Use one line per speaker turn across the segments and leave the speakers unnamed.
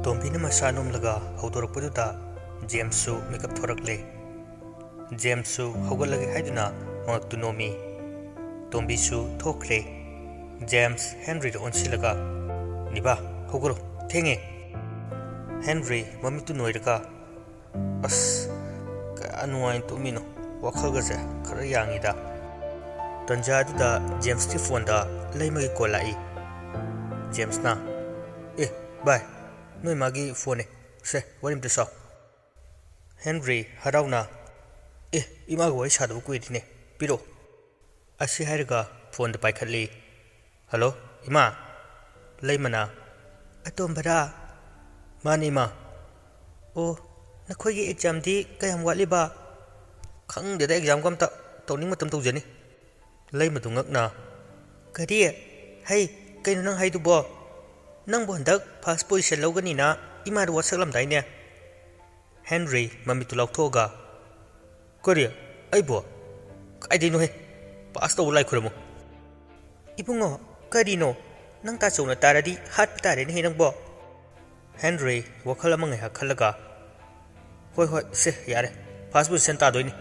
Tombina masa nomlaga haudorakpaduda Jamesu makeup thorakle. Jamesu haugalage haiduna mangaktu nomi. Tombisu thokre. James Henry da onsilaga niba haugaro thenge. Henry mamitu noiraga as ka anuain tumino wakhalgaje khara yangida. Tanjaduda James ti phone da leimagi kolai. James na bye noi magi phone se warim te saw. Henry harauna ima goi sadu ku idine piro asi hairga phone da paikhatli. Hello ima leimana atombara mani ma o nakhoi gi exam di kayam wali ba khang de da exam kam ta tawning matam tawjani leimatu ngakna kari hey kaino nang haidu bo nang bo handak first position logani na ima ru wasaklam daine. Henry mami tu lauthoga kori ai bo kai dino he pass to lai khuramo ibungo kari no nang ta chona taradi hat tare ne nang bo. Henry wakhala mangai hakhalaga hoi hoi se yare first position ta doini.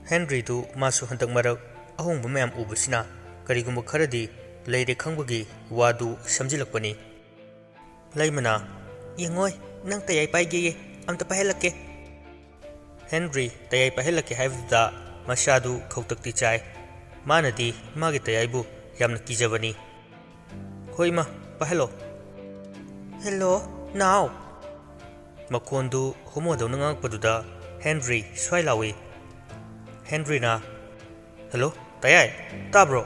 Henry tu masu hantak marak ahong bumyam ubusina kari gumba kharadi leire khangbugi wadu samjilakpani. Leimana yengoi nang tayai paige amta pahelakke. Henry tayai pahelakke haibda masadu khautakti chai manadi magi tayaibu yamna kijabani. Hoi ma pahelo. Hello now makondu homo do nangak paduda Henry swailawi. Henry na hello tayai tabro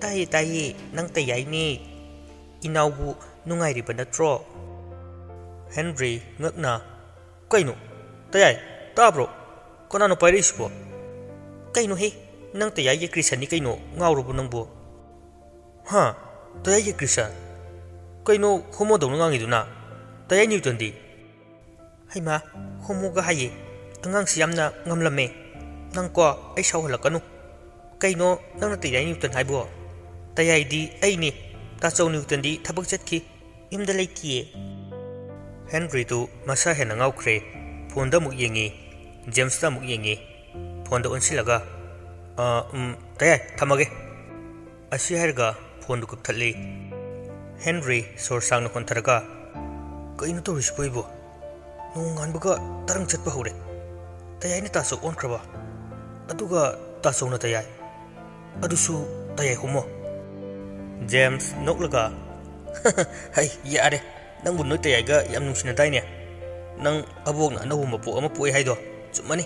tayi nang tayai ni inaubu nungai riba natro. Henry ngakna kaino tayai tabro konano pairisbo kaino he nang tayai ye Christian ni kaino ngaurubu nangbo ha tayai ye Christian kaino homo do ngangi duna tayai Newton di haima homo ga haye angang siyamna ngamlame nang ko ai sawhalakanu kaino nang tayai Newton haibo tayai di ai ni ta chaw Newton di thabak chatki imda leitiye. Henry tu masa hena ngaukre phone da muk yengi James da muk yengi phone da onsilaga tayai thamage asi harga phone du kupthali. Henry sor sang na kontharaga kaino to rispoibo nongan baga tarang chatpa hore tayai ni ta sok on kraba aduga ta sok na tayai adusu tayai homo. James noklaga hai yare nang bunno tayai ga yam nungsina daine nang abok na nahu mapo ama poi haido chumani.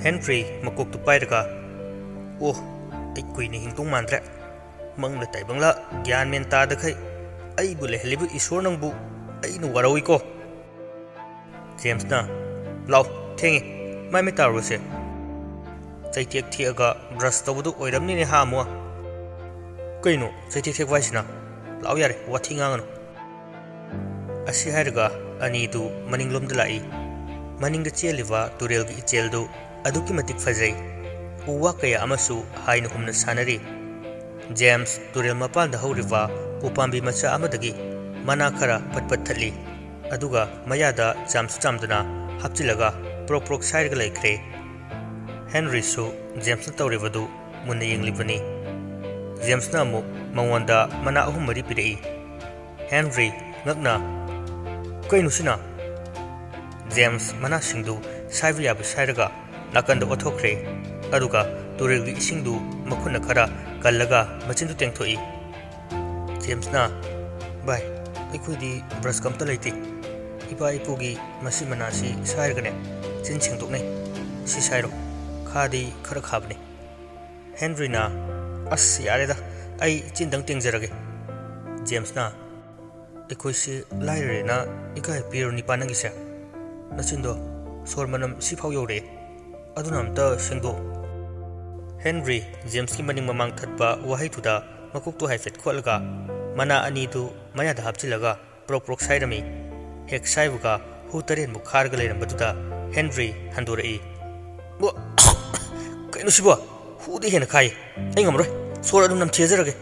Henry makok tu pairaga oh ai kuini hingtung mandre mangla tai bangla gyan men ta da khai ai bule helibu isor nang bu ai nu warawi ko. James na law thengi mai me taru se chaitek thiaga brush tawdu oiramni ne ha mo kaino chaitek thek waisina law yare wathinga ngano asi harga ani du maninglom de lai maning de cheliwa turel gi chel do aduki matik fajai uwa kaya amasu hain humna sanari. James turel mapan da horiwa upambi macha amadagi mana khara patpat thali aduga mayada chamsu chamduna hapchilaga prok sairga laikre. Henry su James na tawribadu munna yenglibani. James na mu mangwanda mana ahum mari pirei. Henry ngakna kaino sina. James mana singdu saibu yabu sairaga nakanda othokre aduga turel gi isingdu makhuna khara kallaga machindu tengthoi. James na bye ikudi brush kamta laiti ipa ipugi masi manasi sairgane chin singdokne si sairo khadi khara khabne. Henry na as yareda ai chindang tengjarage. James na ekoisi laire na ikai piro ni panangi se nachindo sormanam sifau yore aduna amta singdo. Henry James ki maning mamang thatpa wahai thuda makuk tu haifet kholaga mana ani tu maya da hapchilaga prok sairami hek saibuga hu taren mu kharga leiram batuda Henry handorei bo kaino sibo hu de hena khai ai ngamroi sor adum nam thezarage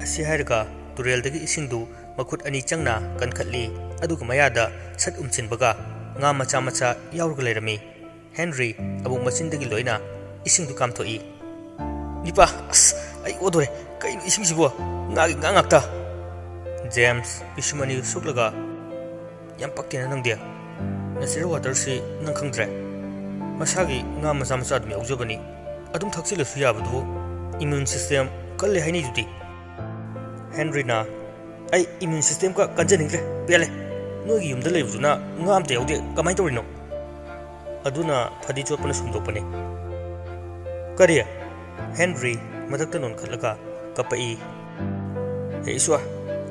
asi harga turel dagi ising du makut ani changna kankhatli aduga mayada sat umchinbaga nga macha macha yaurga lerami Henry abung machindagi loina ising du kamthoi nipa as ai odore kai ising sibo nga ngakta James Bisumani suklaga yam pakina nangdia nasir water si nang khangdre masagi nga macha macha dum yaujabani adum thakchile su yabdu immune system kalle haini judi Henry na ai immune system ka kanjaningre pele nogi yumda leibuduna nga amte yaude kamai torino aduna phadi chopana sumdopane kariya Henry madakta non khatlaga kapai hey iswa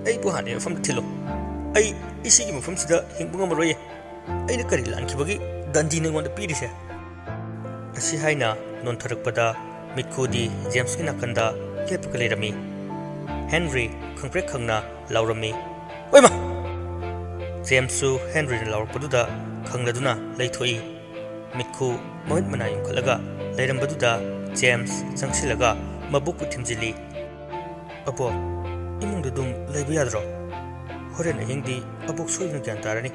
ai bu hane fam thilo ai isigi mafam sida hingbunga maroye ai na kari lan khibagi dandi ne ngonda pirise asi haina non tharakpada mikhudi James ki nakanda lepka lerami Henry khangpre khangna laurami oima James su Henry na laurpaduda khangladuna leithoi mikhu mohit manayum khalaga leirambaduda James changsilaga mabuku thimjili apo imung dum leiba yadro horen ahingdi abuk soina gyan tarani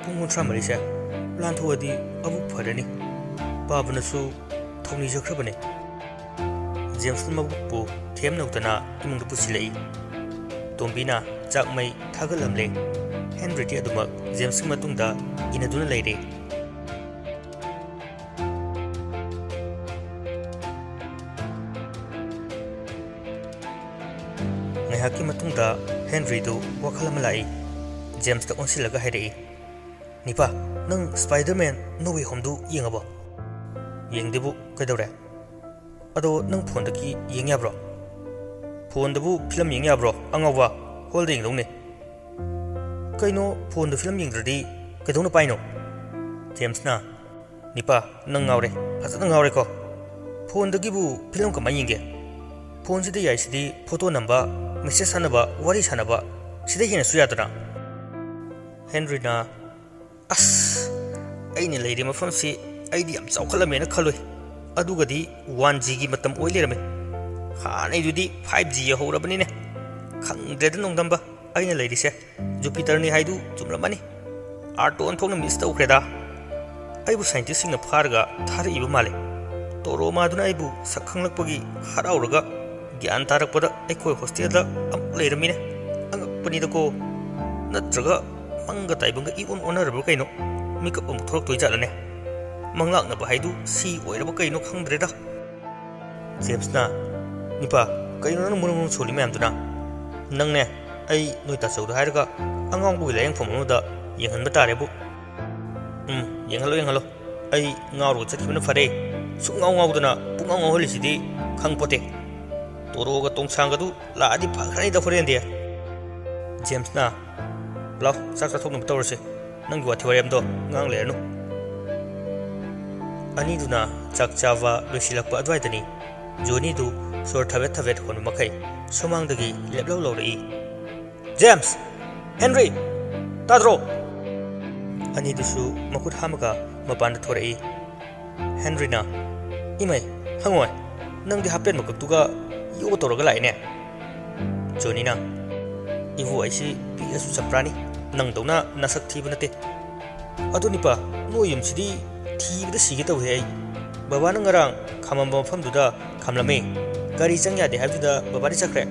pungun tramari se lan thodi abuk pharani babna su thoni jakhrabane James mabuku them nautana imung du pusilai tombina chakmai thagalamle Henry ti aduma James matungda inaduna leire ngahaki matungda Henry du wakhala malai James ta onsilaga hairei nipa nang Spider-Man No Way Home du yengabo yengdebu kaidore ado nang phone daki yengyabro phone dabu film yengyabro angawa holding dongni kaino phone du film yengdradi kaidona paino James na nipa nang ngawre azana ngawre ko phone dagi bu film ka mayenge phone sida yai sidi photo namba message sanaba wari sanaba sida hena suyadana Henry na as aini leiri mafam si aidi am chawkhalamena khaloi adugadi 1G gi matam oilerame hanai dudi 5G horabani ne khangdred nongdamba aina leiri se Jupiter ni haidu chumramani arton thongna miss tawkreda aibu scientist singna pharga thara iba male toro maduna aibu sakhanglakpagi harauraga gyan tarakpada aikoi hostel da am leiramine angapani da ko natraga manga taibanga ion honorable kaino mikap am thorok toi jalane mangak na bahaidu si oiraba kaino khangdreda James na nipa kaino na mun soli mem duna nangne ai noi ta chawda hairaga angang bu leng phomno da yenghan batare bu yenghalo ai ngawro chakhibna fare su ngaw duna pungaw ngaw holisidi khangpote toroga tongsanga du laadi phakhrai da forende James na law saksa thoknum tawrse nanggi wathi warem do ngang lernu ani duna chakchawa losilakpa adwaitani Johnny du sor thavet honu makai somang dagi leblaw lawrei James Henry tadro ani dusu makut hamaga mapanda thorei Henry na imai hangoi nangdi hapen makaktuga yo toroga laine Johnny na ivu aisi PS saprani nang dona nasak thibunate adunipa noyum sidi thibda sigi taw he baba nang ngarang khamamba pham duda khamlame gari changya de habduda baba ri chakre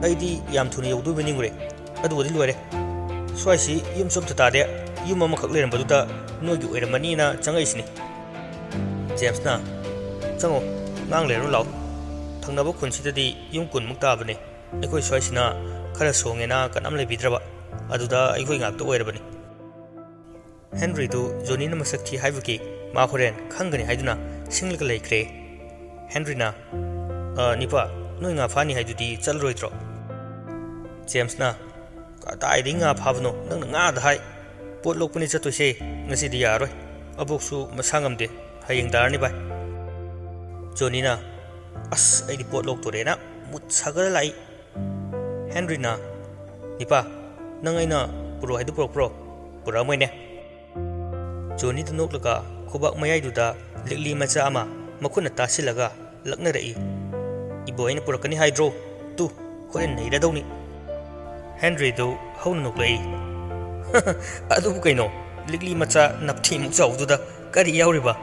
aidi yam thuni yodu beningure adu wadi loire soisi yum chop ta de yum ma khak leram baduda nogi oiramani na changai sini James na chango ngang leru law thangnaba khunsidadi yum kun mukta bane ekoi soisina khara songena kanam le bidraba aduda ekoi ngak to oirabani Henry du Johnny na masak thi haibuki ma khoren khangani haiduna singlga leikre Henry na nipa noi nga phani haidudi chalroitro James na ka dai ringa phavno nang nga da hai pot lokpani chatose ngasi di yaroi aboksu masangamde hayeng darni bai Johnny na as ai di pot lok to rena mut sagar lai Henry na nipa nang aina puro haidu pro pura moine Johnny du noklaga khobak mayai duda likli macha ama makhuna tasilaga lakna rei ibo aina purakani hydro tu horen nei da dawni ꯍꯦꯟꯔꯤꯗꯨ ꯍꯧꯅ ꯅꯣꯛꯂꯛꯏ꯫ ꯑꯗꯨꯕꯨ ꯀꯩꯅꯣ ꯂꯤꯛꯂꯤ ꯃꯆꯥ ꯅꯞꯊꯤꯃꯨꯛ ꯆꯥꯎꯕꯗꯨꯗ ꯀꯔꯤ ꯌꯥꯎꯔꯤꯕ?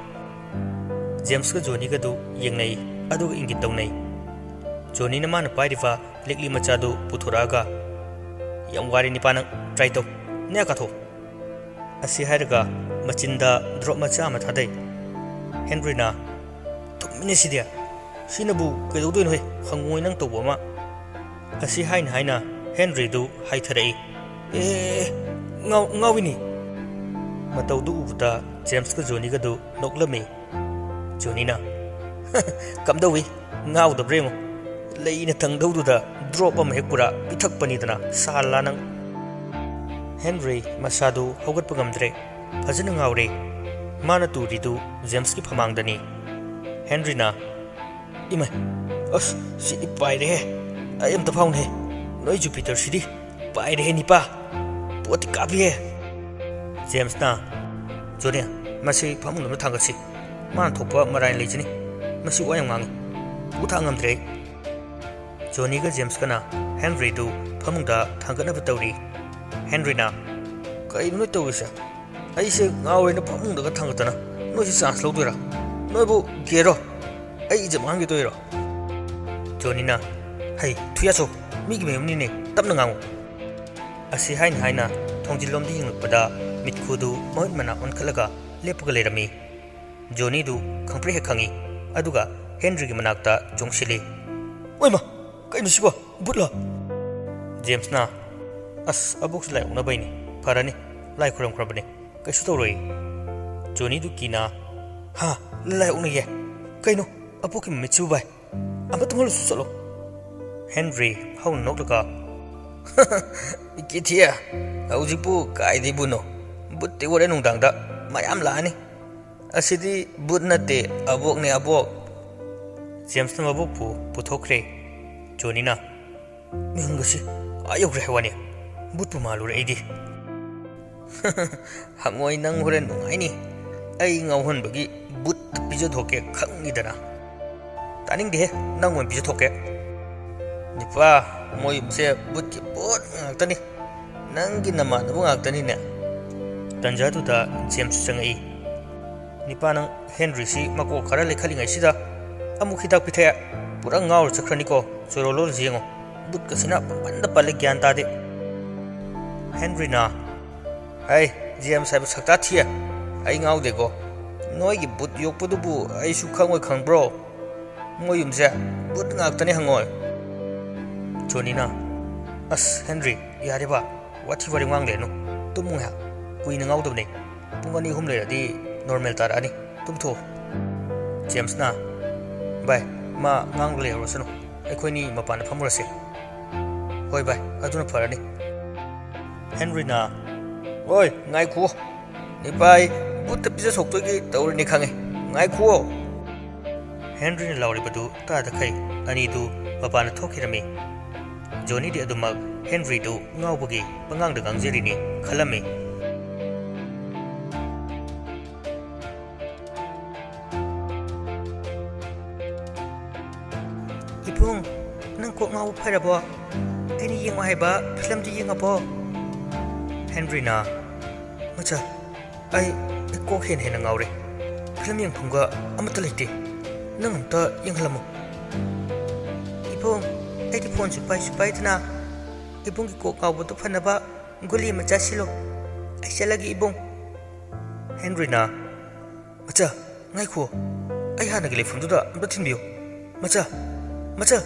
ꯖꯦꯝꯁꯀ ꯖꯣꯅꯤꯒꯗꯨ ꯌꯦꯡꯅꯩ ꯑꯗꯨꯒ ꯏꯪꯒꯤꯠ ꯇꯧꯅꯩ꯫ ꯖꯣꯅꯤꯅ ꯃꯥꯅ ꯄꯥꯏꯔꯤꯕ ꯂꯤꯛꯂꯤ ꯃꯆꯥꯗꯨ ꯄꯨꯊꯣꯔꯛꯑꯒ ꯌꯥꯝ ꯋꯥꯔꯦ ꯅꯤꯄꯥ ꯅꯪ ꯇ꯭ꯔꯥꯏ ꯇꯧ ꯅꯦ ꯀꯥꯊꯣꯛ ꯑꯁꯤ ꯍꯥꯏꯔꯒ ꯃꯆꯤꯟꯗ ꯗ꯭ꯔꯣꯞ ꯃꯆꯥ ꯑꯃ ꯊꯥꯗꯩ꯫ ꯍꯦꯟꯔꯤꯅ ꯊꯨꯝꯃꯤꯅꯦ ꯁꯤꯗꯤ ꯁꯤꯅꯕꯨ ꯀꯩꯗꯧꯗꯣꯏꯅꯣꯍꯦ ꯍꯪꯉꯣꯏ ꯅꯪ ꯇꯧꯕ ꯑꯃ ꯑꯁꯤ ꯍꯥꯏꯅ ꯍꯥꯏꯅ ꯍꯦꯟꯔꯤꯗꯨ ꯍꯥꯏꯊꯔꯛꯏ꯫ ꯉꯥꯎꯏꯅꯤ ꯃꯇꯧꯗꯨ ꯎꯕꯗ ꯖꯦꯝꯁꯀ ꯖꯣꯅꯤꯒꯗꯨ ꯅꯣꯛꯂꯝꯃꯤ꯫ ꯖꯣꯅꯤꯅ ꯀꯝꯗꯧꯏ ꯉꯥꯎꯗꯕ꯭ꯔꯥ ꯌꯦꯡꯉꯣ ꯂꯩꯅ ꯊꯪꯗꯧꯗꯨꯗ ꯗ꯭ꯔꯣꯞ ꯑꯃ ꯍꯦꯛ ꯄꯨꯔꯥ ꯄꯤꯊꯛꯄꯅꯤꯗꯅ ꯁꯥꯜꯂꯥ ꯅꯪ꯫ ꯍꯦꯟꯔꯤ ꯃꯁꯥꯗꯨ ꯍꯧꯒꯠꯄ ꯉꯝꯗ꯭ꯔꯦ ꯐꯖꯅ ꯉꯥꯎꯔꯦ꯫ ꯃꯥꯅ ꯇꯨꯔꯤꯗꯨ ꯖꯦꯝꯁꯀꯤ ꯐꯃꯥꯡꯗꯅꯤ꯫ ꯍꯦꯟꯔꯤꯅ ꯏꯃꯥꯏ ꯑꯁ ꯁꯤꯗꯤ ꯄꯥꯏꯔꯦꯍꯦ ꯑꯩ ꯑꯝꯇ ꯐꯥꯎꯅꯦꯍꯦ ꯅꯣꯏ ꯖꯨꯄꯤꯇꯔꯁꯤꯗꯤ ꯄꯥꯏꯔꯦꯍꯦ ꯅꯤꯄꯥ ꯄꯣꯠꯇꯤ ꯀꯥꯞꯄꯤꯍꯦ꯫ ꯖꯦꯝꯁꯅ ꯖꯣꯅꯤ ꯃꯁꯤ ꯐꯃꯨꯡꯗ ꯊꯥꯡꯒꯠꯁꯤ ꯃꯥꯅ ꯊꯣꯛꯄ ꯃꯔꯥꯏꯅ ꯂꯩꯖꯅꯤ ꯃꯁꯤ ꯋꯥ ꯌꯥꯝ ꯉꯥꯡꯉꯤ ꯄꯨ ꯊꯥꯡ ꯉꯝꯗ꯭ꯔꯦ ꯑꯩ꯫ ꯖꯣꯅꯤꯒ ꯖꯦꯝꯁꯀꯅ ꯍꯦꯟꯔꯤꯗꯨ ꯐꯃꯨꯡꯗ ꯊꯥꯡꯒꯠꯅꯕ ꯇꯧꯔꯤ꯫ ꯍꯦꯟꯔꯤꯅ ꯀꯩꯅꯣ ꯅꯣꯏ ꯇꯧꯔꯤꯁꯦ ꯑꯩꯁꯦ ꯉꯥꯎꯔꯦꯅ ꯐꯃꯨꯡꯗꯒ ꯊꯥꯡꯒꯠꯇꯅ ꯅꯣꯏꯁꯤ ꯆꯥꯟꯁ ꯂꯧꯗꯣꯏꯔꯥ ꯅꯣꯏꯕꯨ ꯒꯦꯔꯣ ꯑꯩ ꯏꯖꯠ ꯃꯥꯡꯈꯤꯗꯣꯏꯔꯣ? ꯖꯣꯅꯤꯅ ꯍꯩ ꯊꯨꯌꯥꯆꯧ ꯃꯤꯒꯤ ꯃꯌꯨꯝꯅꯤꯅꯦ ꯇꯞꯅ ꯉꯥꯡꯉꯨ ꯑꯁꯤ ꯍꯥꯏꯅ ꯍꯥꯏꯅ ꯊꯣꯡꯖꯤꯜꯂꯣꯝꯗ ꯌꯦꯡꯂꯛꯄꯗ ꯃꯤꯠꯈꯨꯗꯨ ꯃꯃꯤꯠ ꯃꯅꯥ ꯑꯣꯟꯈꯠꯂꯒ ꯂꯦꯞꯄꯒ ꯂꯩꯔꯝꯃꯤ꯫ ꯖꯣꯅꯤꯗꯨ ꯈꯪꯄ꯭ꯔꯦꯛ ꯍꯦꯛ ꯈꯪꯉꯤ ꯑꯗꯨꯒ ꯍꯦꯟꯔꯤꯒꯤ ꯃꯅꯥꯛꯇ ꯆꯣꯡꯁꯤꯜꯂꯤ꯫ ꯑꯣꯏꯃ ꯀꯩꯅꯣ ꯁꯤꯕꯣ ꯕꯨꯠꯂꯣ? ꯖꯦꯝꯁꯅ ꯑꯁ ꯑꯕꯣꯛꯁꯨ ꯂꯥꯏ ꯑꯣꯛꯅꯕꯩꯅꯤ ꯐꯔꯅꯤ ꯂꯥꯏ ꯈꯨꯔꯝꯈ꯭ꯔꯕꯅꯤ ꯀꯩꯁꯨ ꯇꯧꯔꯣꯏ꯫ ꯖꯣꯅꯤꯗꯨ ꯀꯤꯅ ꯍꯥ ꯂꯥꯏ ꯑꯣꯛꯅꯩꯌꯦ ꯀꯩꯅꯣ ꯑꯕꯣꯛꯀꯤ ꯃꯃꯤꯠꯁꯤꯕꯨ ꯚꯥꯏ ꯑꯃ ꯇꯨꯝꯍꯜꯂꯨꯁꯨ ꯆꯠꯂꯣ꯫ ꯍꯦꯟꯔꯤ ꯍꯧꯅ ꯅꯣꯛꯂꯒ ꯏꯀꯤꯊꯤꯌꯥ ꯍꯧꯖꯤꯛꯄꯨ ꯀꯥꯏꯗꯩ ꯕꯨꯠꯅꯣ ꯕꯨꯠꯇꯤ ꯍꯣꯔꯦꯟ ꯅꯨꯡꯗꯥꯡꯗ ꯃꯌꯥꯝ ꯂꯥꯛꯑꯅꯤ ꯑꯁꯤꯗꯤ ꯕꯨꯠ ꯅꯠꯇꯦ ꯑꯕꯣꯛꯅꯦ ꯑꯕꯣꯛ꯫ ꯖꯦꯝꯁꯅ ꯃꯕꯣꯛꯄꯨ ꯄꯨꯊꯣꯛꯈ꯭ꯔꯦ꯫ ꯖꯣꯅꯤꯅ ꯃꯤꯍꯨꯟꯒꯁꯤ ꯑꯥ ꯌꯧꯈ꯭ꯔꯦ ꯍꯥꯏꯋꯥꯅꯤ ꯕꯨꯠꯄꯨ ꯃꯥꯜꯂꯨꯔꯦ ꯑꯩꯗꯤ꯫ ꯍꯪꯉꯣꯏ ꯅꯪ ꯍꯣꯔꯦꯟ ꯅꯨꯡꯉꯥꯏꯅꯤ ꯑꯩ ꯉꯥꯎꯍꯟꯕꯒꯤ ꯕꯨꯠ ꯄꯤꯖꯊꯣꯛꯀꯦ ꯈꯪꯉꯤꯗꯅ꯫ ꯇꯥꯅꯤꯡꯗꯦꯍꯦ ꯅꯪ ꯑꯣꯏꯅ ꯄꯤꯖꯊꯣꯛꯀꯦ꯫ ꯅꯤꯄꯥ ꯃꯣꯏ ꯌꯨꯝꯁꯦ ꯕꯨꯠꯀꯤ ꯕꯨꯠ ꯉꯥꯛꯇꯅꯤ ꯅꯪꯒꯤ ꯅꯃꯥꯟꯅꯕ ꯉꯥꯛꯇꯅꯤꯅꯦ꯫ ꯇꯟꯖꯥꯗꯨꯗ ꯖꯦꯝꯁ ꯆꯪꯉꯛꯏ꯫ ꯅꯤꯄꯥ ꯅꯪ ꯍꯦꯟꯔꯤꯁꯤ ꯃꯀꯣꯛ ꯈꯔ ꯂꯩꯈꯠꯂꯤꯉꯩꯁꯤꯗ ꯑꯃꯨꯛ ꯍꯤꯗꯥꯛ ꯄꯤꯊꯛꯑꯦ ꯄꯨꯔꯥ ꯉꯥꯎꯔ ꯆꯠꯈ꯭ꯔꯅꯤꯀꯣ ꯆꯣꯏꯔꯣꯜꯂꯣꯜꯂꯁꯤ ꯌꯦꯡꯉꯣ ꯕꯨꯠꯀꯁꯤꯅ ꯄꯪꯄꯟꯗ ꯄꯜꯂꯦ ꯒ꯭ꯌꯥꯟ ꯇꯥꯗꯦ꯫ ꯍꯦꯟꯔꯤꯅ ꯑꯩ ꯖꯦꯝꯁ ꯍꯥꯏꯕ ꯁꯛꯇꯥ ꯊꯤꯌꯦ ꯑꯩ ꯉꯥꯎꯗꯦꯀꯣ ꯅꯣꯏꯒꯤ ꯕꯨꯠ ꯌꯣꯛꯄꯗꯨꯕꯨ ꯑꯩꯁꯨ ꯈꯪꯉꯣꯏ ꯈꯪꯕ꯭ꯔꯣ ꯃꯣꯏ ꯌꯨꯝꯁꯦ ꯕꯨꯠ ꯉꯥꯛꯇꯅꯤ ꯍꯪꯉꯣꯏ꯫ ꯖꯣꯅꯤꯅ ꯑꯁ ꯍꯦꯟꯔꯤ ꯌꯥꯔꯦꯕ ꯋꯥꯊꯤ ꯋꯥꯔꯦꯝ ꯉꯥꯡꯂꯦꯅꯨ ꯇꯨꯝꯃꯨ ꯉꯥꯏꯍꯥꯛ ꯀꯨꯏꯅ ꯉꯥꯎꯗꯕꯅꯤ ꯄꯨꯡ 2-3 ꯂꯩꯔꯗꯤ ꯅꯣꯔꯃꯦꯜ ꯇꯥꯔꯛꯑꯅꯤ ꯇꯨꯝꯊꯣꯛꯑꯣ꯫ ꯖꯦꯝꯁꯅ ꯚꯥꯏ ꯃꯥ ꯉꯥꯡꯂ ꯂꯩꯍꯧꯔꯁꯅꯨ ꯑꯩꯈꯣꯏꯅꯤ ꯃꯄꯥꯟꯗ ꯐꯝꯃꯨꯔꯁꯤ꯫ ꯍꯣꯏ ꯚꯥꯏ ꯑꯗꯨꯅ ꯐꯔꯅꯤ꯫ ꯍꯦꯟꯔꯤꯅ ꯍꯣꯏ ꯉꯥꯏꯈꯨꯑꯣ ꯅꯤꯄꯥ ꯑꯩ ꯕꯨꯠꯇ ꯄꯤꯖꯊꯣꯛꯇꯣꯏꯒꯤ ꯇꯧꯔꯤꯅꯤ ꯈꯪꯉꯦ ꯉꯥꯏꯈꯨꯑꯣ꯫ ꯍꯦꯟꯔꯤꯅ ꯂꯥꯎꯔꯤꯕꯗꯨ ꯇꯥꯗꯈꯩ ꯑꯅꯤꯗꯨ ꯃꯄꯥꯟꯗ ꯊꯣꯛꯈꯤꯔꯝꯃꯤ꯫ ꯖꯣꯅꯤꯗꯤ ꯑꯗꯨꯃꯛ ꯍꯦꯟꯔꯤꯗꯨ ꯉꯥꯎꯕꯒꯤ ꯄꯉꯥꯡꯗ ꯉꯥꯡꯖꯔꯤꯅꯤ ꯈꯜꯂꯝꯃꯤ꯫ ꯏꯕꯨꯡ ꯅꯪ ꯀꯣꯛ ꯉꯥꯎꯕ ꯐꯔꯕꯣ ꯑꯩꯅ ꯌꯦꯡꯉꯣ ꯍꯥꯏꯕ ꯐꯤꯂꯝꯗꯨ ꯌꯦꯡꯉꯕꯣ? ꯍꯦꯟꯔꯤꯅ ꯃꯆꯥ ꯑꯩ ꯀꯣꯛ ꯍꯦꯟꯅ ꯉꯥꯎꯔꯦ ꯐꯤꯂꯝ ꯌꯦꯡꯐꯝꯒ ꯑꯃꯠꯇ ꯂꯩꯇꯦ ꯅꯪ ꯑꯝꯇ ꯌꯦꯡꯍꯜꯂꯝꯃꯨ꯫ ꯏꯕꯨꯡ ꯑꯩꯗꯤ ꯐꯣꯟꯁꯨ ꯄꯥꯏꯁꯨ ꯄꯥꯏꯗꯅ ꯏꯕꯨꯡꯒꯤ ꯀꯣꯛ ꯉꯥꯎꯕꯗꯨ ꯐꯅꯕ ꯒꯨꯂꯤ ꯑꯃ ꯆꯥꯁꯤꯜꯂꯣ ꯑꯩ ꯆꯠꯂꯒꯦ ꯏꯕꯨꯡ꯫ ꯍꯦꯟꯔꯤꯅ ꯃꯆꯥ ꯉꯥꯏꯈꯨꯑꯣ ꯑꯩ ꯍꯥꯟꯅꯒꯤ ꯂꯩꯐꯝꯗꯨꯗ ꯑꯝꯇ ꯊꯤꯟꯕꯤꯌꯨ ꯃꯆꯥ ꯃꯆꯥ꯫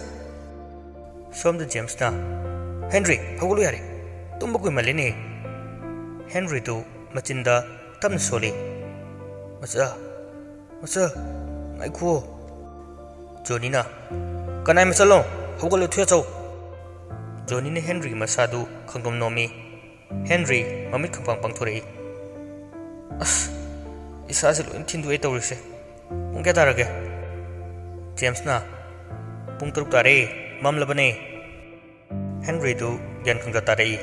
ꯁꯣꯝꯗ ꯖꯦꯝꯁꯅ ꯍꯦꯟꯔꯤ ꯍꯧꯒꯠꯂꯨ ꯌꯥꯔꯦ ꯇꯨꯝꯕ ꯀꯨꯏꯃꯜꯂꯦꯅꯦ꯫ ꯍꯦꯟꯔꯤꯗꯨ ꯃꯆꯤꯟꯗ ꯇꯞꯅ ꯁꯣꯜꯂꯤ ꯃꯆꯥ ꯃꯆꯥ ꯉꯥꯏꯈꯨꯑꯣ꯫ ꯖꯣꯅꯤꯅ ꯀꯅꯥꯏ ꯃꯆꯜꯅꯣ ꯍꯧꯒꯠꯂꯨ ꯊꯨꯌꯥꯆꯧ꯫ ꯖꯣꯅꯤꯅ ꯍꯦꯟꯔꯤꯒꯤ ꯃꯁꯥꯗꯨ ꯈꯪꯗꯣꯝ ꯅꯣꯝꯃꯤ꯫ ꯍꯦꯟꯔꯤ ꯃꯃꯤꯠ ꯈꯪꯄꯥꯡ ꯄꯥꯡꯊꯣꯔꯛꯏ꯫ ꯑꯁ ꯏꯁꯥꯁꯦ ꯂꯣꯏꯅ ꯊꯤꯟꯗꯣꯛꯑꯦ ꯇꯧꯔꯤꯁꯦ ꯄꯨꯡ ꯀꯌꯥ ꯇꯥꯔꯒꯦ? ꯖꯦꯝꯁꯅ ꯄꯨꯡ 6 ꯇꯥꯔꯦ ꯃꯝꯂꯕꯅꯦ꯫ ꯍꯦꯟꯔꯤꯗꯨ ꯒ꯭ꯌꯥꯟ ꯈꯪꯗ ꯇꯥꯔꯛꯏ꯫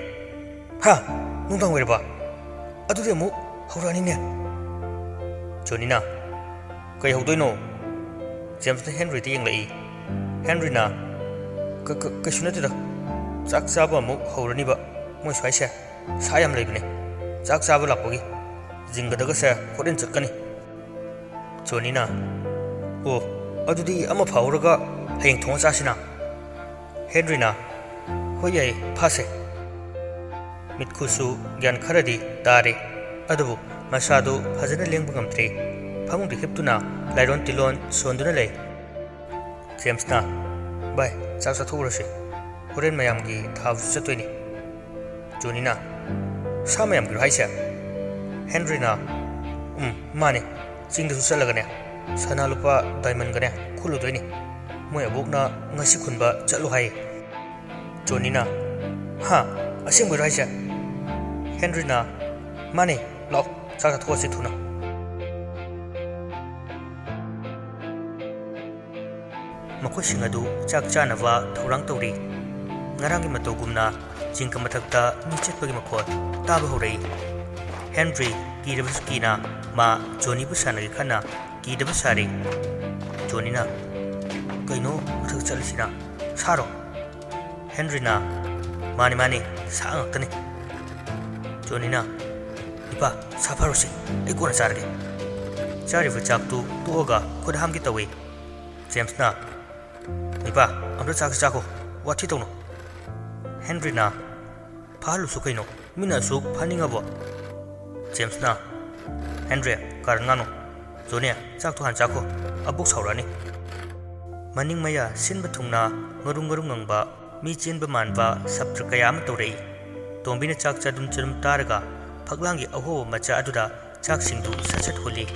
ꯍꯥ ꯅꯨꯡꯗꯥꯡ ꯑꯣꯏꯔꯕ ꯑꯗꯨꯗꯤ ꯑꯃꯨꯛ ꯍꯧꯔꯛꯑꯅꯤꯅꯦ꯫ ꯖꯣꯅꯤꯅ ꯀꯩ ꯍꯧꯗꯣꯏꯅꯣ? ꯖꯦꯝꯁꯅ ꯍꯦꯟꯔꯤꯗ ꯌꯦꯡꯂꯛꯏ꯫ ꯍꯦꯟꯔꯤꯅ ꯀꯩꯁꯨ ꯅꯠꯇꯦꯗ ꯆꯥꯛ ꯆꯥꯕ ꯑꯃꯨꯛ ꯍꯧꯔꯅꯤꯕ ꯃꯣꯏ ꯁ꯭ꯋꯥꯏꯁꯦ ꯁꯥ ꯌꯥꯝ ꯂꯩꯕꯅꯦ ꯆꯥꯛ ꯆꯥꯕ ꯂꯥꯛꯄꯒꯤ ꯖꯤꯡꯒꯗꯒꯁꯦ ꯍꯣꯔꯦꯟ ꯆꯠꯀꯅꯤ ꯖꯣꯅꯤꯅ ꯑꯣ ꯑꯗꯨꯗꯤ ꯑꯃ ꯐꯥꯎꯔꯒ ꯍꯌꯦꯡ ꯊꯣꯡꯉ ꯆꯥꯁꯤꯅ ꯍꯦꯟꯔꯤꯅ ꯍꯣꯏ ꯌꯥꯏ ꯐꯥꯁꯦ ꯃꯤꯠꯈꯨꯁꯨ ꯒ꯭ꯌꯥꯟ ꯈꯔꯗꯤ ꯇꯥꯔꯦ ꯑꯗꯨꯕꯨ ꯃꯁꯥꯗꯨ ꯐꯖꯅ ꯂꯦꯡꯕ ꯉꯝꯗ꯭ꯔꯦ ꯐꯃꯨꯡꯗ ꯍꯤꯞꯇꯨꯅ ꯂꯥꯏꯔꯣꯟ ꯇꯤꯂꯣꯟ ꯁꯣꯟꯗꯨꯅ ꯂꯩ ꯖꯦꯝꯁꯅ ꯚꯥꯏ ꯆꯥꯛ ꯆꯥꯊꯣꯛꯎꯔꯁꯤ ꯍꯣꯔꯦꯟ ꯃꯌꯥꯝꯒꯤ ꯊꯥꯕꯁꯨ ꯆꯠꯇꯣꯏꯅꯤ ꯖꯣꯅꯤꯅ ꯁꯥ ꯃꯌꯥꯝꯒꯤꯔꯣ ꯍꯥꯏꯁꯦ ꯍꯦꯟꯔꯤꯅ ꯃꯥꯅꯦ ꯆꯤꯡꯗꯁꯨ ꯆꯠꯂꯒꯅꯦ ꯁꯅꯥ ꯂꯨꯄꯥ ꯗꯥꯏꯃꯟꯒꯅꯦ ꯈꯨꯜꯂꯨꯗꯣꯏꯅꯤ ꯃꯣꯏ ꯑꯕꯣꯛꯅ ꯉꯁꯤ ꯈꯨꯟꯕ ꯆꯠꯂꯨ ꯍꯥꯏ ꯖꯣꯅꯤꯅ ꯍꯥ ꯑꯁꯦꯡꯕꯩꯔꯣ ꯍꯥꯏꯁꯦ ꯍꯦꯟꯔꯤꯅ ꯃꯥꯅꯦ ꯂꯥꯛꯑꯣ ꯆꯥꯛ ꯆꯥꯊꯣꯛꯑꯁꯤ ꯊꯨꯅ ꯃꯈꯣꯏꯁꯤꯡ ꯑꯗꯨ ꯆꯥꯛ ꯆꯥꯅꯕ ꯊꯧꯔꯥꯡ ꯇꯧꯔꯤ ꯉꯔꯥꯡꯒꯤ ꯃꯇꯧꯒꯨꯝꯅ ꯆꯤꯡꯀ ꯃꯊꯛꯇ ꯃꯤ ꯆꯠꯄꯒꯤ ꯃꯈꯣꯜ ꯇꯥꯕ ꯍꯧꯔꯛꯏ ꯍꯦꯟꯔꯤ ꯀꯤꯔꯕꯁꯨ ꯀꯤꯅ ꯃꯥ ꯖꯣꯅꯤꯕꯨ ꯁꯥꯟꯅꯒꯦ ꯈꯟꯅ ꯀꯤꯗꯕ ꯁꯥꯔꯤ ꯖꯣꯅꯤꯅ ꯀꯩꯅꯣ ꯃꯊꯛ ꯆꯠꯂꯤꯁꯤꯅ ꯁꯥꯔꯣ ꯍꯦꯟꯔꯤꯅ ꯃꯥꯅꯤ ꯁꯥ ꯉꯥꯛꯇꯅꯤ ꯖꯣꯅꯤꯅ ꯏꯄꯥ ꯁꯥ ꯐꯥꯔꯨꯁꯤ ꯑꯩ ꯀꯣꯟꯅ ꯆꯥꯔꯒꯦ ꯆꯥꯔꯤꯕ ꯆꯥꯛꯇꯨ ꯇꯣꯛꯑꯒ ꯈꯨꯠ ꯍꯥꯝꯒꯦ ꯇꯧꯏ ꯖꯦꯝꯁꯅ ꯏꯄꯥ ꯑꯝꯇ ꯆꯥꯛꯁꯤ ꯆꯥꯈꯣ ꯋꯥꯊꯤ ꯇꯧꯅꯣ ꯍꯦꯟꯔꯤꯅ ꯐꯥꯍꯜꯂꯨꯁꯨ ꯀꯩꯅꯣ ꯃꯤꯅ ꯑꯁꯨꯛ ꯐꯥꯅꯤꯡꯉꯕꯣ ꯖꯦꯝꯁꯅ ꯍꯦꯟꯔꯤ ꯀꯥꯔꯟ ꯉꯥꯅꯨ ꯖꯣꯅꯤ ꯆꯥꯛꯇꯣ ꯍꯥꯟꯅ ꯆꯥꯈꯣ ꯑꯕꯣꯛ ꯁꯥꯎꯔꯛꯑꯅꯤ ꯃꯅꯤꯡ ꯃꯌꯥ ꯁꯤꯟꯕ ꯊꯨꯡꯅ ꯉꯔꯨꯝ ꯉꯪꯕ ꯃꯤ ꯆꯦꯟꯕ ꯃꯥꯟꯕ ꯁꯞꯇ꯭ꯔ ꯀꯌా ꯑꯃ ꯇꯧꯔꯛꯏ ꯇꯣꯝꯕꯤꯅ ꯆꯥꯛ ꯆꯗꯨꯝ ꯇꯥꯔꯒ ꯐꯛꯂꯥꯡꯒꯤ ꯑꯍꯣꯕ ꯃꯆꯥ ꯑꯗꯨꯗ ꯆꯥꯛꯁꯤꯡꯗꯨ ꯁꯠ ꯍꯨꯜꯂꯤ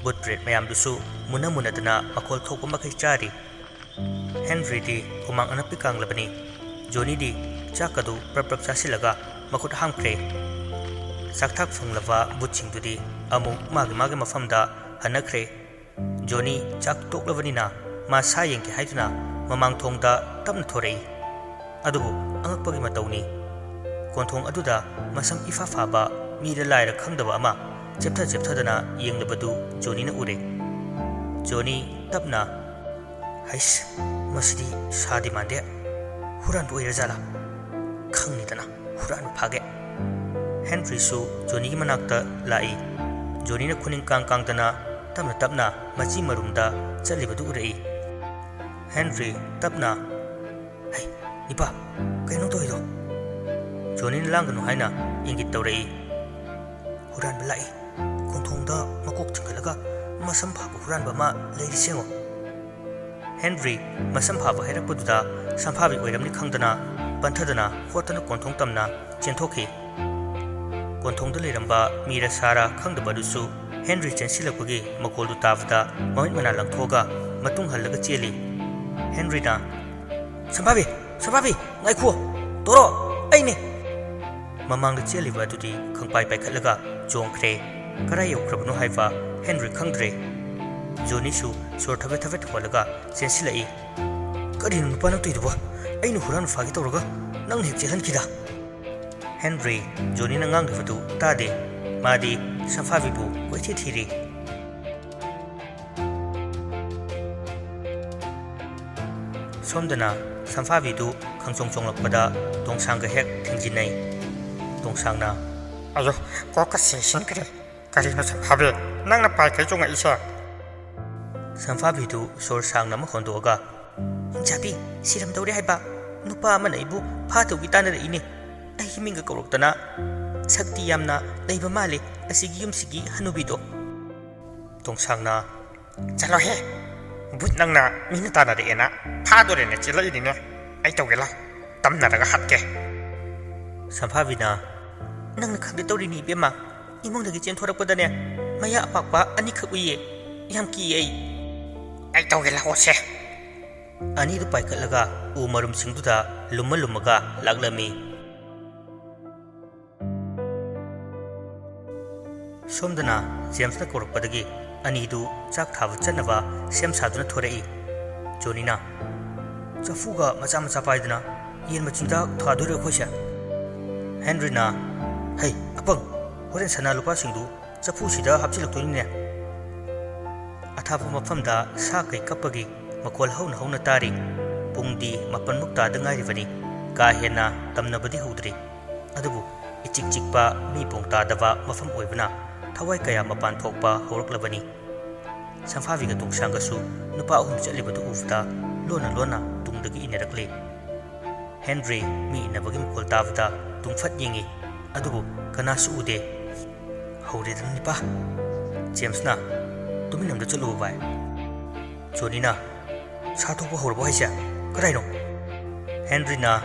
ꯕꯨꯠ ꯕ꯭ꯔꯦꯗ ꯃꯌꯥꯝꯗꯨꯁꯨ ꯃꯨꯟꯅꯗꯅ ꯃꯈꯣꯜ ꯊꯣꯛꯄ ꯃꯈꯩ ꯆꯥꯔꯤ ꯍꯦꯟꯔꯤꯗꯤ ꯍꯨꯃꯥꯡ ꯑꯅꯞꯄꯤ ꯀꯥꯡꯂꯕꯅꯤ ꯖꯣꯅꯤꯗꯤ ꯆꯥꯛꯀꯗꯨ ꯄ꯭ꯔꯞ ꯆꯥꯁꯤꯜꯂꯒ ꯃꯈꯨꯠ ꯍꯥꯝꯈ꯭ꯔꯦ ꯆꯥꯛꯊꯥꯛ ꯐꯪꯂꯕ ꯕꯨꯠꯁꯤꯡꯗꯨꯗꯤ ꯑꯃꯨꯛ ꯃꯥꯒꯤ ꯃꯐꯝꯗ ꯍꯟꯅꯈ꯭ꯔꯦ ꯖꯣꯅꯤ ꯆꯥꯛ ꯇꯣꯛꯂꯕꯅꯤꯅ ꯃꯥ ꯁꯥ ꯌꯦꯡꯒꯦ ꯍꯥꯏꯗꯨꯅ ꯃꯃꯥꯡꯊꯣꯡꯗ ꯇꯞꯅ ꯊꯣꯔꯛꯏ ꯑꯗꯨꯕꯨ ꯑꯉꯛꯄꯒꯤ ꯃꯇꯧꯅꯤ ꯀꯣꯟꯊꯣꯡ ꯑꯗꯨꯗ ꯃꯁꯝ ꯏꯐꯥ ꯐꯥꯕ ꯃꯤꯗ ꯂꯥꯏꯔ ꯈꯪꯗꯕ ꯑꯃ ꯆꯦꯞꯊꯗꯅ ꯌꯦꯡꯂꯕꯗꯨ ꯖꯣꯅꯤꯅ ꯎꯔꯦ ꯖꯣꯅꯤ ꯇꯞꯅ ꯍꯩꯁ ꯃꯁꯤꯗꯤ ꯁꯥꯗꯤ ꯃꯥꯟꯗꯦ ꯍꯨꯔꯥꯟꯕ ꯑꯣꯏꯔꯖꯥꯠꯂꯥ ꯈꯪꯅꯤꯗꯅ ꯍꯨꯔꯥꯟꯕ ꯐꯥꯒꯦ ꯍꯦꯟꯔꯤꯁꯨ ꯖꯣꯅꯤꯒꯤ ꯃꯅꯥꯛꯇ ꯂꯥꯛꯏ ꯖꯣꯅꯤꯅ ꯈꯨꯅꯤꯡ ꯀꯥꯡꯗꯅ ꯇꯞꯅ ꯃꯆꯤ ꯃꯔꯨꯝꯗ ꯆꯠꯂꯤꯕꯗꯨ ꯎꯔꯛꯏ ꯍꯦꯟꯔꯤ ꯇꯞꯅ ꯍꯩ ꯏꯄꯥ ꯀꯩꯅꯣ ꯇꯧꯏꯗꯣ ꯖꯣꯅꯤꯅ ꯂꯥꯡꯒꯅꯨ ꯍꯥꯏꯅ ꯏꯪꯒꯤꯠ ꯇꯧꯔꯛꯏ ꯍꯨꯔꯥꯟꯕ ꯂꯥꯛꯏ ꯈꯣꯡꯊꯣꯡꯗ ꯃꯀꯣꯛ ꯊꯤꯡꯒꯠꯂꯒ ꯃꯁꯝ ꯐꯥꯕ ꯍꯨꯔꯥꯟꯕ ꯑꯃ ꯂꯩꯔꯤ ꯁꯦꯡꯉꯣ ꯍꯦꯟꯔꯤ ꯃꯁꯝ ꯐꯥꯕ ꯍꯥꯏꯔꯛꯄꯗꯨꯗ ꯁꯝꯐꯥꯕꯤ ꯑꯣꯏꯔꯝꯅꯤ ꯈꯪꯗꯅ ꯄꯟꯊꯗꯅ ꯍꯣꯠꯇꯅ ꯀꯣꯟꯊꯣꯡ ꯇꯝꯅ ꯆꯦꯟꯊꯣꯛꯈꯤ ꯀꯣꯟꯊꯣꯡꯗ ꯂꯩꯔꯝꯕ ꯃꯤꯔ ꯁꯥꯔ ꯈꯪꯗꯕ ꯑꯗꯨꯁꯨ ꯍꯦꯟꯔꯤ ꯆꯦꯟꯁꯤꯜꯂꯛꯄꯒꯤ ꯃꯈꯣꯜꯗꯨ ꯇꯥꯕꯗ ꯃꯃꯤꯠ ꯃꯅꯥ ꯂꯪꯊꯣꯛꯑꯒ ꯃꯇꯨꯡ ꯍꯜꯂꯒ ꯆꯦꯜꯂꯤ ꯍꯦꯟꯔꯤꯅ ꯁꯝꯐꯥꯕꯤ ꯉꯥꯏꯈꯨꯑꯣ ꯇꯣꯔꯣ ꯑꯩꯅꯦ ꯃꯃꯥꯡꯗ ꯆꯦꯜꯂꯤꯕ ꯑꯗꯨꯗꯤ ꯈꯪꯄꯥꯏ ꯄꯥꯏꯈꯠꯂꯒ ꯆꯣꯡꯈ꯭ꯔꯦ ꯀꯔꯥꯏ ꯌꯧꯈ꯭ꯔꯕꯅꯣ ꯍꯥꯏꯕ ꯍꯦꯟꯔꯤ ꯈꯪꯗ꯭ꯔꯦ ꯖꯣꯅꯤꯁꯨ ꯁꯣꯔ ꯊꯕꯦꯠ ꯍꯣꯜꯂꯒ ꯆꯦꯟꯁꯤꯜꯂꯛꯏ ꯀꯔꯤꯅꯣ ꯅꯨꯄꯥ ꯅꯪ ꯇꯧꯏꯗꯨꯕꯣ ꯑꯩꯅ ꯍꯨꯔꯥꯟꯕ ꯐꯥꯒꯦ ꯇꯧꯔꯒ ꯅꯪꯅ ꯍꯦꯛ ꯆꯦꯜꯍꯟꯈꯤꯗ ꯍꯦꯟꯔꯤ ꯖꯣꯅꯤꯅ ꯉꯥꯡꯂꯤꯕꯗꯨ ꯇꯥꯗꯦ ꯃꯥꯗꯤ ꯁꯝꯐꯥꯕꯤꯕꯨ ꯀꯣꯏꯊꯤ ꯊꯤꯔꯤ ꯁꯣꯝꯗꯅ ꯁꯝꯐꯥꯕꯤꯗꯨ ꯈꯪꯆꯣꯡ ꯆꯣꯡꯂꯛꯄꯗ ꯇꯣꯡꯁꯥꯡꯒ ꯍꯦꯛ ꯊꯦꯡꯖꯤꯟꯅꯩ ꯇꯣꯡꯁꯥꯡꯅ
ꯑꯌꯣ ꯀꯣꯛꯀ ꯁꯤꯟꯈ꯭ꯔꯦ ꯀꯔꯤꯅꯣ ꯁꯝꯐꯥꯕꯤ ꯅꯪꯅ ꯄꯥꯏꯈꯩ ꯆꯣꯡꯉꯛꯏꯁꯦ
ꯁꯝꯐꯥꯕꯤꯗꯨ ꯁꯣꯔ ꯁꯥꯡꯅ ꯑꯃ ꯍꯣꯟꯗꯣꯛꯑꯒ ꯍꯤꯡꯆꯥꯕꯤ ꯁꯤꯔꯝꯗꯧꯔꯦ ꯍꯥꯏꯕ ꯅꯨꯄꯥ ꯑꯃꯅ ꯑꯩꯕꯨ ꯐꯥꯗꯧꯒꯤ ꯇꯥꯟꯅꯔꯛꯏꯅꯦ ꯑꯩꯒꯤ ꯃꯤꯡꯒ ꯀꯧꯔꯛꯇꯅ ꯁꯛꯇꯤ ꯌꯥꯝꯅ ꯂꯩꯕ ꯃꯥꯜꯂꯦ ꯑꯁꯤꯒꯤ ꯌꯨꯝꯁꯤꯒꯤ ꯍꯅꯨꯕꯤꯗꯣ ꯇꯣꯡꯁꯥꯡꯅ
ꯆꯠꯂꯣꯍꯦ ꯕꯨꯠ ꯅꯪꯅ ꯃꯤꯅ ꯇꯥꯟꯅꯔꯛꯑꯦꯅ ꯐꯥꯗꯣꯔꯦꯅ ꯆꯦꯜꯂꯛꯏꯅꯤꯅꯦ ꯑꯩ ꯇꯧꯒꯦ ꯂꯥꯎ ꯇꯝꯅꯔꯒ ꯍꯥꯠꯀꯦ
ꯁꯝꯐꯥꯕꯤꯅ ꯅꯪꯅ ꯈꯪꯗ ꯇꯧꯔꯤꯅꯤ ꯏꯕꯦꯝꯃ ꯏꯃꯨꯡꯗꯒꯤ ꯆꯦꯟꯊꯣꯔꯛꯄꯗꯅꯦ ꯃꯌꯥ ꯑꯄꯥꯛꯄ ꯑꯅꯤꯈꯛ ꯎꯏꯌꯦ ꯌꯥꯝ ꯀꯤꯌꯦ
ꯑꯩ ꯇꯧꯒꯦ ꯂꯥꯛꯑꯣꯁꯦ
ꯑꯅꯤꯗꯨ ꯄꯥꯏꯈꯠꯂꯒ ꯎ ꯃꯔꯨꯝꯁꯤꯡꯗꯨꯗ ꯂꯨꯝꯃꯒ ꯂꯥꯛꯂꯝꯃꯤ ꯁꯣꯝꯗꯅ ꯖꯦꯝꯁꯅ ꯀꯧꯔꯛꯄꯗꯒꯤ ꯑꯅꯤꯗꯨ ꯆꯥꯛ ꯊꯥꯕ ꯆꯠꯅꯕ ꯁꯦꯝ ꯁꯥꯗꯨꯅ ꯊꯣꯔꯛꯏ ꯖꯣꯅꯤꯅ ꯆꯐꯨꯒ ꯃꯆꯥ ꯄꯥꯏꯗꯅ ꯌꯦꯟ ꯃꯆꯤꯟꯖꯥꯛ ꯊꯥꯗꯣꯏꯔꯣ ꯑꯩꯈꯣꯏꯁꯦ ꯍꯦꯟꯔꯤꯅ ꯍꯩ ꯑꯄꯪ ꯍꯣꯔꯦꯟ ꯁꯅꯥ ꯂꯨꯄꯥꯁꯤꯡꯗꯨ ꯆꯐꯨꯁꯤꯗ ꯍꯥꯞꯆꯤꯜꯂꯛꯇꯣꯏꯅꯤꯅꯦ ꯑꯊꯥꯞꯄ ꯃꯐꯝꯗ ꯁꯥ ꯀꯩ ꯀꯞꯄꯒꯤ ꯃꯈꯣꯜ ꯍꯧꯅ ꯇꯥꯔꯤ ꯄꯨꯡꯗꯤ 9 ꯇꯥꯗ ꯉꯥꯏꯔꯤꯕꯅꯤ ka hena tamnabadi hudri adubu ichik chikpa mi pong tadaba mafam oibna thawai kaya mapan thokpa horaklabani samfaviga tungsangasu nupa ahum chalibadu ufta lona lona tungdagi inerakle Henry mi inabagi mukol tavda tungfat yingi adubu kanasu ude hauredan nipa James na tuminamda chalu bai Johnny na sathokpa horbo haisa karaino Henry na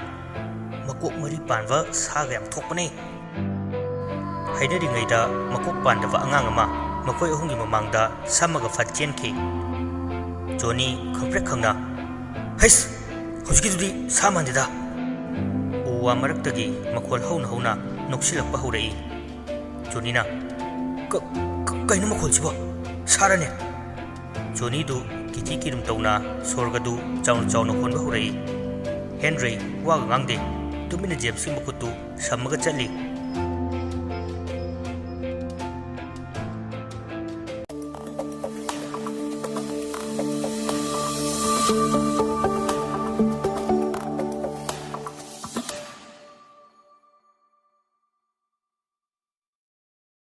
makok mari panwa saga yam thokpane haidari makok pandava angang ama makoi ahungi mamangda samaga fatchen ki Johnny khamprek khangna hais hujiki samandida uwa maraktagi makhol hauna noksilakpa haurai Johnny na kaino makhol sibo sarane Johnny du kiti kirum tawna sorgadu chawna honba haurai Henry waga ngangde tumina James ki makutu samaga chali